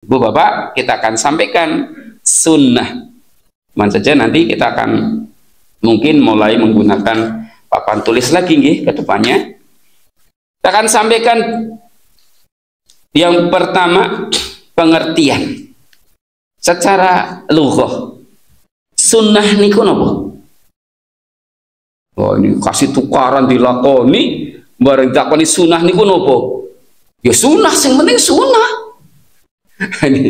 Bu Bapak, kita akan sampaikan sunnah. Cuman saja nanti kita akan mungkin mulai menggunakan papan tulis lagi nggih ke depannya. Kita akan sampaikan yang pertama, pengertian secara lughah. Sunnah niku napa? Oh, ini kasih tukaran dilakoni bareng takoni sunnah niku napa? Ya sunnah, sing penting sunnah. Ini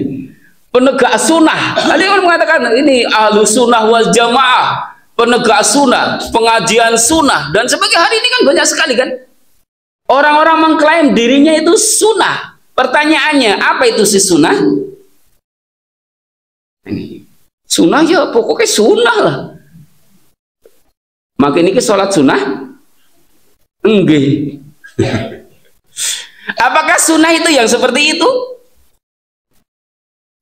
penegak sunnah. Tadi orang mengatakan ini ahlu sunnah wal jamaah, penegak sunnah, pengajian sunnah, dan sebagainya. Hari ini kan banyak sekali kan orang-orang mengklaim dirinya itu sunnah. Pertanyaannya, apa itu si sunnah? Ini sunnah ya pokoknya sunnah lah. Makin ini sholat sunnah? Enggak. Apakah sunnah itu yang seperti itu?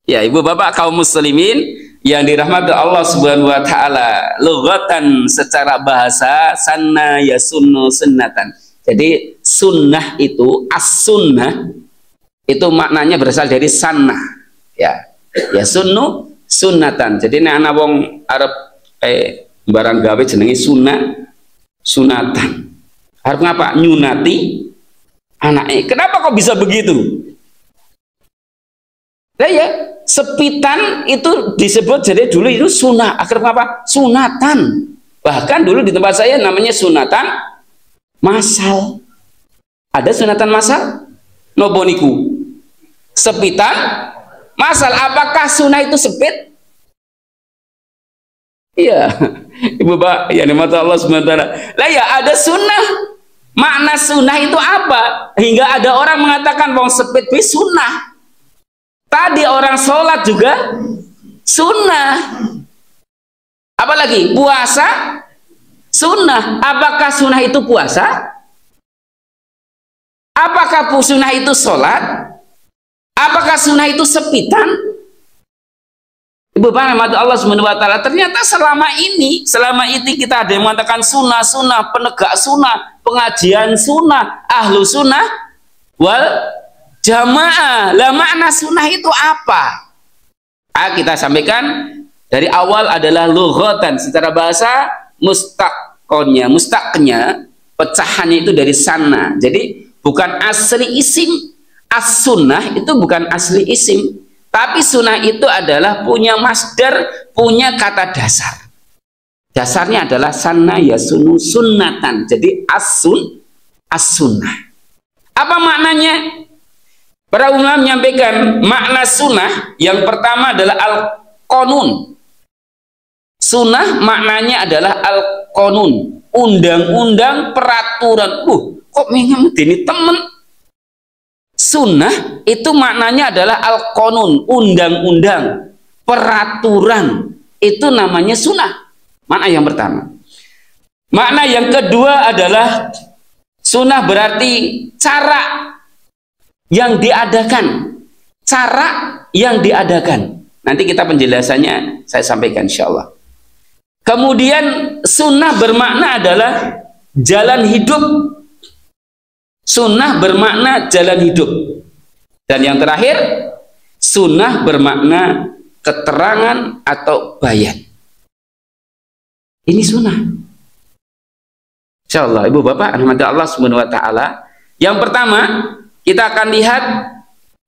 Ya, ibu bapak kaum muslimin yang dirahmati Allah subhanahu wa ta'ala, lughatan secara bahasa, sanna yasunnu sunnatan. Jadi sunnah itu, as-sunnah itu maknanya berasal dari sanna. Ya, yasunnu sunnatan. Jadi ini anak wong Arab barang gawe jenenge sunnah, sunatan. Harus ngapa? Nyunati anaknya. Kenapa kok bisa begitu? Nah ya, sepitan itu disebut jadi dulu itu sunnah. Akhirnya apa? Sunatan. Bahkan dulu di tempat saya namanya sunatan masal. Ada sunatan masal? Nopo niku? Sepitan masal. Apakah sunnah itu sepit? Iya. Ibu Bapak, ya nikmat Allah SWT. Lah ya, ada sunnah. Makna sunnah itu apa? Hingga ada orang mengatakan wong sepit itu sunnah. Tadi orang sholat juga sunnah. Apalagi puasa sunnah. Apakah sunnah itu puasa? Apakah sunnah itu sholat? Apakah sunnah itu sepitan? Ibu Bapak Allah SWT, ternyata selama ini kita ada yang mengatakan sunnah, penegak sunnah, pengajian sunnah, ahlu sunnah wal jamaah. Lah makna sunnah itu apa? Kita sampaikan dari awal adalah lughatan, secara bahasa mustaqnya pecahannya itu dari sana. Jadi bukan asli isim. As-sunnah itu bukan asli isim, tapi sunnah itu adalah punya masdar, punya kata dasar. Dasarnya adalah sanna yasunu sunnatan. Jadi as-sunnah. Apa maknanya? Para ulama menyampaikan makna sunnah yang pertama adalah al-qanun. Sunnah maknanya adalah al-qanun, undang-undang, peraturan. Kok minyak ini temen? Sunnah itu maknanya adalah al-qanun, undang-undang, peraturan. Itu namanya sunnah. Makna yang pertama. Makna yang kedua adalah sunnah berarti cara yang diadakan. Cara yang diadakan. Nanti kita penjelasannya saya sampaikan insyaallah. Kemudian sunnah bermakna adalah jalan hidup. Sunnah bermakna jalan hidup. Dan yang terakhir, sunnah bermakna keterangan atau bayan. Ini sunnah. Insyaallah ibu bapak rahmati Allah subhanahu wa ta'ala. Yang pertama kita akan lihat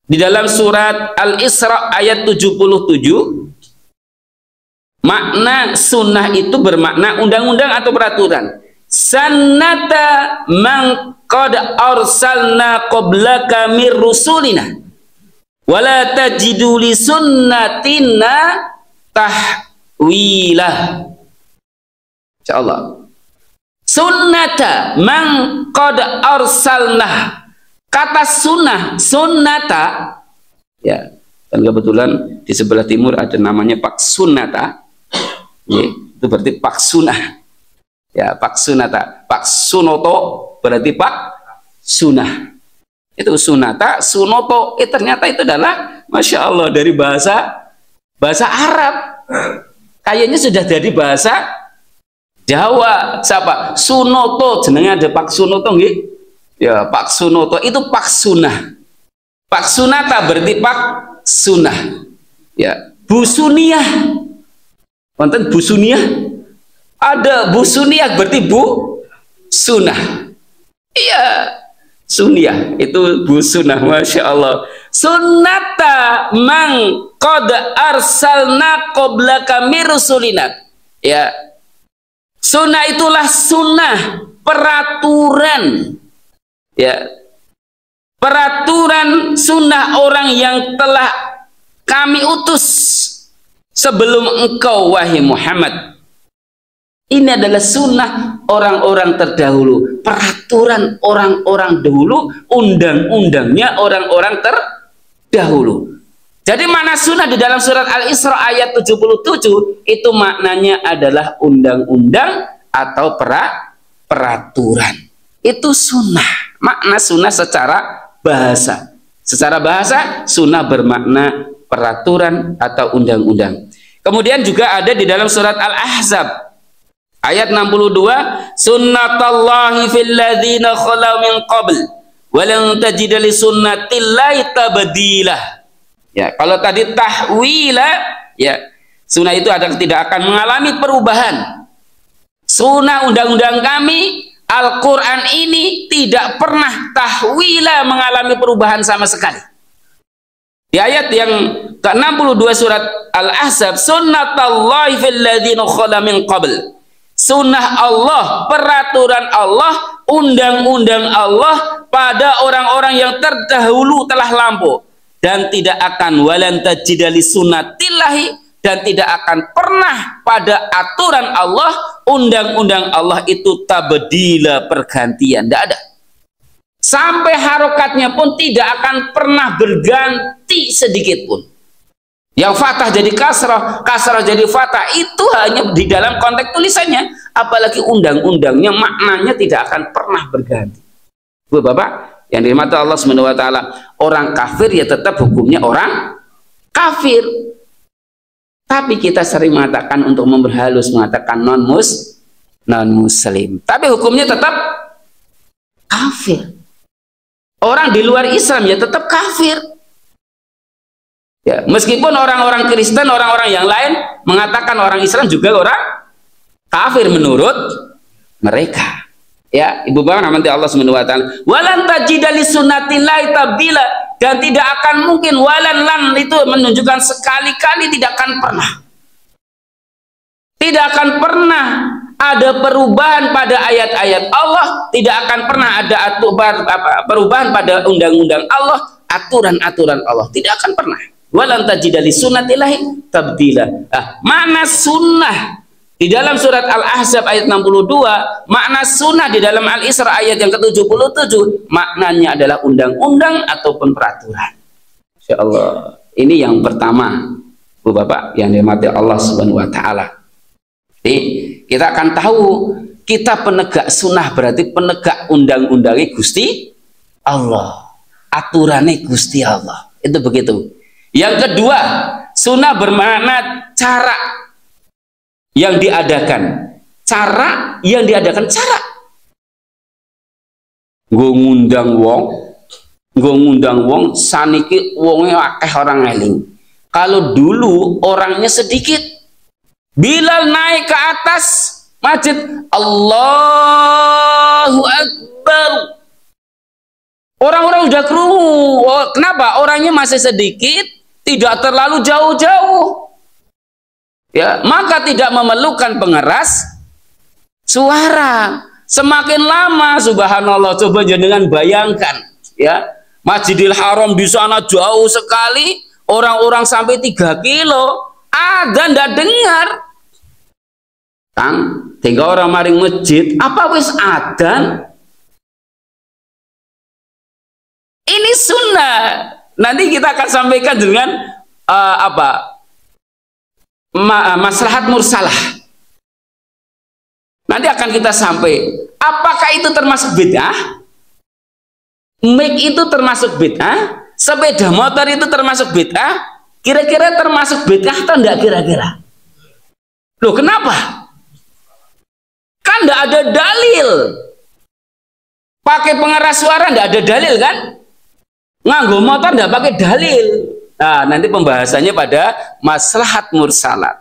di dalam surat Al-Isra ayat 77. Makna sunnah itu bermakna undang-undang atau peraturan. Sannata man qad arsalna qablaka mir rusulina wala tajidu li sunnatina tahwilah. Insyaallah. Sunnata man qad arsalna. Kata sunnah, sunnata, ya, dan kebetulan di sebelah timur ada namanya Pak Sunnata, ya, itu berarti Pak Sunnah. Ya, Pak Sunata, Pak Sunoto berarti Pak Sunnah. Itu Sunata, Sunoto. Ternyata itu adalah Masya Allah dari bahasa Arab. Kayaknya sudah jadi bahasa Jawa. Siapa? Sunoto. Jenengnya ada Pak Sunoto nggih? Ya, Pak Sunoto itu Pak Sunnah. Pak Sunata berarti Pak sunnah. Ya, busuniyah. Wonten busuniyah? Ada busuniyah berarti bu sunnah. Iya, sunnah itu bu sunnah, masya Allah. Sunnata man qad arsalna qablaka mir rusulina. Ya, sunnah itulah sunnah, peraturan. Ya, peraturan sunnah orang yang telah kami utus sebelum engkau wahai Muhammad. Ini adalah sunnah orang-orang terdahulu, peraturan orang-orang dahulu, undang-undangnya orang-orang terdahulu. Jadi mana sunnah di dalam surat Al-Isra ayat 77 itu maknanya adalah undang-undang atau peraturan. Itu sunnah. Makna sunnah secara bahasa. Secara bahasa sunnah bermakna peraturan atau undang-undang. Kemudian juga ada di dalam surat Al-Ahzab ayat 62, sunnatullahi fil ladzina khalau min qabl wa lan tajida li sunnatillahi tabdila. Ya, kalau tadi tahwila, ya, sunnah itu tidak akan mengalami perubahan. Sunnah undang-undang kami Al-Qur'an ini tidak pernah tahwila mengalami perubahan sama sekali. Di ayat yang ke-62 surat Al-Ahzab, sunnatullahi fil ladzina khalau min qabl. Sunnah Allah, peraturan Allah, undang-undang Allah pada orang-orang yang terdahulu telah lampau, dan tidak akan walan tajida li sunnatillahi, dan tidak akan pernah pada aturan Allah, undang-undang Allah itu tabdila, pergantian, tidak ada. Sampai harokatnya pun tidak akan pernah berganti sedikit pun. Yang fathah jadi kasrah, kasrah jadi fathah, itu hanya di dalam konteks tulisannya. Apalagi undang-undangnya, maknanya tidak akan pernah berganti. Bu Bapak yang dirahmati Allah Subhanahu wa taala, orang kafir ya tetap hukumnya orang kafir. Tapi kita sering mengatakan untuk memperhalus, mengatakan non muslim. Tapi hukumnya tetap kafir. Orang di luar Islam ya tetap kafir. Ya, meskipun orang-orang Kristen, orang-orang yang lain mengatakan orang Islam juga orang kafir menurut mereka. Ya, Ibu Bapak nanti Allah Subhanahu wa taala, walan tajida li sunnatillahi tabdila, dan tidak akan mungkin, walan lan itu menunjukkan sekali-kali, tidak akan pernah. Tidak akan pernah ada perubahan pada ayat-ayat Allah, tidak akan pernah ada perubahan pada undang-undang Allah, aturan-aturan Allah, tidak akan pernah. Walan tajida li sunnatillahi tabdila. Mana sunnah di dalam surat Al-Ahzab ayat 62, makna sunnah di dalam Al-Isra ayat yang ke-77, maknanya adalah undang-undang ataupun peraturan. Insya Allah, ini yang pertama, Bu Bapak yang dirahmati Allah Subhanahu wa taala. Jadi kita akan tahu, kita penegak sunnah berarti penegak undang-undangnya Gusti Allah, aturannya Gusti Allah. Itu begitu. Yang kedua, sunnah bermakna cara yang diadakan. Cara yang diadakan, cara. Nggo ngundang wong, saniki wongnya akeh orang eling. Kalau dulu orangnya sedikit, Bilal naik ke atas masjid, Allahu Akbar. Orang-orang udah kerungu. Kenapa? Orangnya masih sedikit, tidak terlalu jauh-jauh. Ya, maka tidak memerlukan pengeras suara. Semakin lama, subhanallah, coba jangan bayangkan, ya, Masjidil Haram di sana jauh sekali, orang-orang sampai 3 kilo, adzan ndak dengar. Kang, tinggal orang maring masjid, apa wis adzan? Ini sunnah. Nanti kita akan sampaikan dengan maslahat mursalah. Nanti akan kita sampai. Apakah itu termasuk bid'ah? Mic itu termasuk bid'ah? Sepeda motor itu termasuk bid'ah? Kira-kira termasuk bid'ah atau enggak kira-kira? Loh, kenapa? Kan enggak ada dalil. Pakai pengeras suara enggak ada dalil kan? Nganggo motor enggak pakai dalil. Nah, nanti pembahasannya pada maslahat mursalat.